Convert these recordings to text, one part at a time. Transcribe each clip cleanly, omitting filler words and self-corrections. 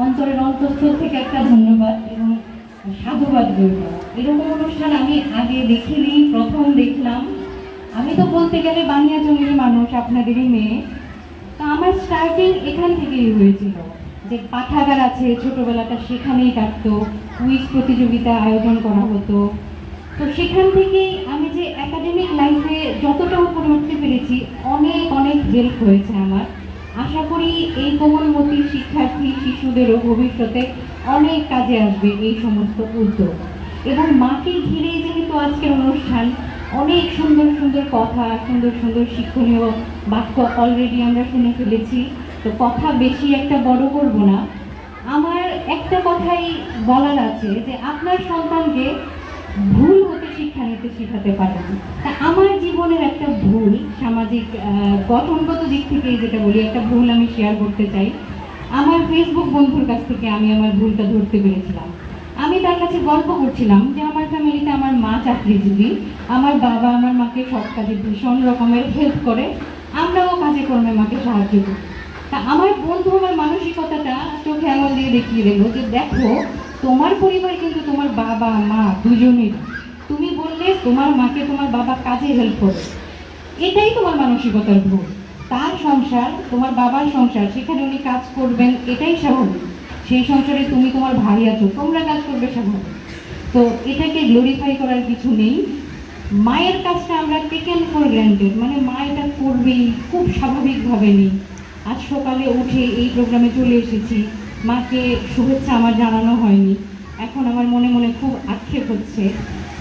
অন্তরের অন্তঃস্থল থেকে একটা ধন্যবাদ এবং সাধুবাদ রইল। এরকম অনুষ্ঠান আমি আগে দেখিনি, প্রথম দেখলাম। আমি তো বলতে গেলে বানিয়াচঙ্গেরই মানুষ, আপনাদেরই মেয়ে। তো আমার স্টার্টিং এখান থেকেই হয়েছিল, যে পাঠাগার আছে, ছোটবেলাটা সেখানেই কাটতো, কুইজ প্রতিযোগিতা আয়োজন করা হতো। তো সেখান থেকেই আমি যে একাডেমিক লাইফে যতটা উপরে উঠতে পেরেছি, অনেক অনেক হেল্প হয়েছে আমার। আশা করি এই কোমলমতি শিক্ষার্থী শিশুদেরও ভবিষ্যতে অনেক কাজে আসবে এই সমস্ত উদ্যোগ। এবং মাকে ঘিরেই যেহেতু আজকের অনুষ্ঠান, অনেক সুন্দর সুন্দর কথা, সুন্দর সুন্দর শিক্ষণীয় বাক্য অলরেডি আমরা শুনে ফেলেছি। তো কথা বেশি একটা বড় করব না। আমার একটা কথাই বলার আছে, যে আপনার সন্তানকে ভুল হতে শিক্ষা নিতে শেখাতে পারেন। তা আমার জীবনের একটা ভুল, সামাজিক গঠনগত দিক থেকে যেটা বলি, একটা ভুল আমি শেয়ার করতে চাই। আমার ফেসবুক বন্ধুর কাছ থেকে আমি আমার ভুলটা ধরতে পেরেছিলাম। আমি তার কাছে গল্প করছিলাম যে আমার ফ্যামিলিতে আমার মা চাকরিজীবী, আমার বাবা আমার মাকে সব কাজে ভীষণ রকমের হেল্প করে, আমরাও কাজে কর্মে মাকে সাহায্য করি। তা আমার বন্ধু আমার মানসিকতাটা চোখে আঙুল দিয়ে দেখিয়ে দিল যে দেখো, তোমার পরিবার কিন্তু তোমার বাবা মা দুজনেই। তুমি বললে তোমার মাকে তোমার বাবা কাজে হেল্প করে, এটাই তোমার মানসিকতার ভুল। তার সংসার, তোমার বাবার সংসার, সেখানে উনি কাজ করবেন, এটাই স্বাভাবিক। সেই সংসারে তুমি তোমার ভাই আছো, তোমরা কাজ করবে, স্বাভাবিক। তো এটাকে গ্লোরিফাই করার কিছু নেই। মায়ের কাজটা আমরা টেকেন ফর গ্র্যান্টেড, মানে মা এটা করবেই, খুব স্বাভাবিকভাবে নেই। আজ সকালে উঠে এই প্রোগ্রামে চলে এসেছি, মাকে শুভেচ্ছা আমার জানানো হয়নি। এখন আমার মনে মনে খুব আক্ষেপ হচ্ছে।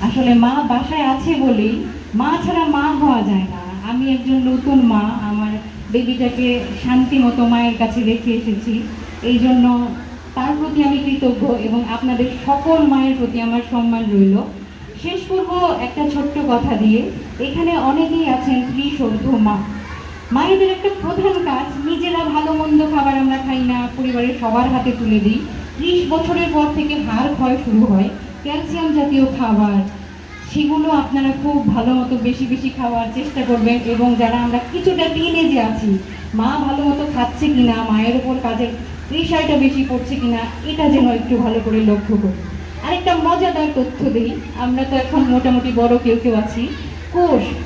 আসলে মা বাসায় আছে বলেই, মা ছাড়া মা হওয়া যায় না। আমি একজন নতুন মা, আমার বেবিটাকে শান্তি মতো মায়ের কাছে রেখে এসেছি। এই জন্য তার প্রতি আমি কৃতজ্ঞ, এবং আপনাদের সকল মায়ের প্রতি আমার সম্মান রইল। শেষ করব একটা ছোট্ট কথা দিয়ে। এখানে অনেকেই আছেন ত্রিশোর্ধ্ব মা। মায়েদের একটা প্রধান কাজ, নিজেরা ভালো মন্দ খাবার আমরা খাই না, পরিবারের সবার হাতে তুলে দিই। 30 বছরের পর থেকে হাড় ক্ষয় শুরু হয়, ক্যালসিয়াম জাতীয় খাবার, সেগুলো আপনারা খুব ভালো মতো বেশি বেশি খাওয়ার চেষ্টা করবেন। এবং যারা আমরা কিছুটা টিনেজে আছি, মা ভালো মতো খাচ্ছে কিনা, মায়ের ওপর কাজের প্রেশারটা বেশি পড়ছে কিনা, এটা যেন একটু ভালো করে লক্ষ্য করি। আরেকটা মজাদার তথ্য দিই, আমরা তো এখন মোটামুটি বড় কেউ কেউ আছি।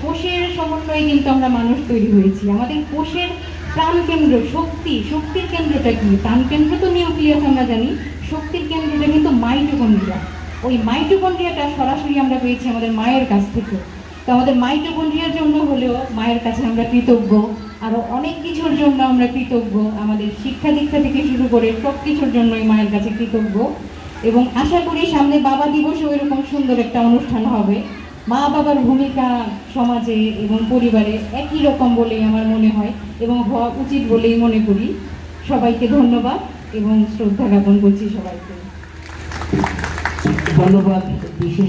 কোষের সমন্বয়ে কিন্তু আমরা মানুষ তৈরি হয়েছি। আমাদের কোষের প্রাণকেন্দ্র, শক্তির কেন্দ্রটা কি? প্রাণকেন্দ্র তো নিউক্লিয়াস আমরা জানি, শক্তির কেন্দ্রটা কিন্তু মাইটোকন্ড্রিয়া। ওই মাইটোকন্ড্রিয়াটা সরাসরি আমরা পেয়েছি আমাদের মায়ের কাছ থেকে। তো আমাদের মাইটোকন্ড্রিয়ার জন্য হলেও মায়ের কাছে আমরা কৃতজ্ঞ। আরও অনেক কিছুর জন্য আমরা কৃতজ্ঞ, আমাদের শিক্ষা দীক্ষা থেকে শুরু করে সব কিছুর জন্যই মায়ের কাছে কৃতজ্ঞ। এবং আশা করি সামনে বাবা দিবসেও এরকম সুন্দর একটা অনুষ্ঠান হবে। মা বাবার ভূমিকা সমাজে এবং পরিবারে একই রকম বলেই আমার মনে হয়, এবং হওয়া উচিত বলেই মনে করি। সবাইকে ধন্যবাদ এবং শ্রদ্ধা জ্ঞাপন করছি সবাইকে। ধন্যবাদ। বিশেষ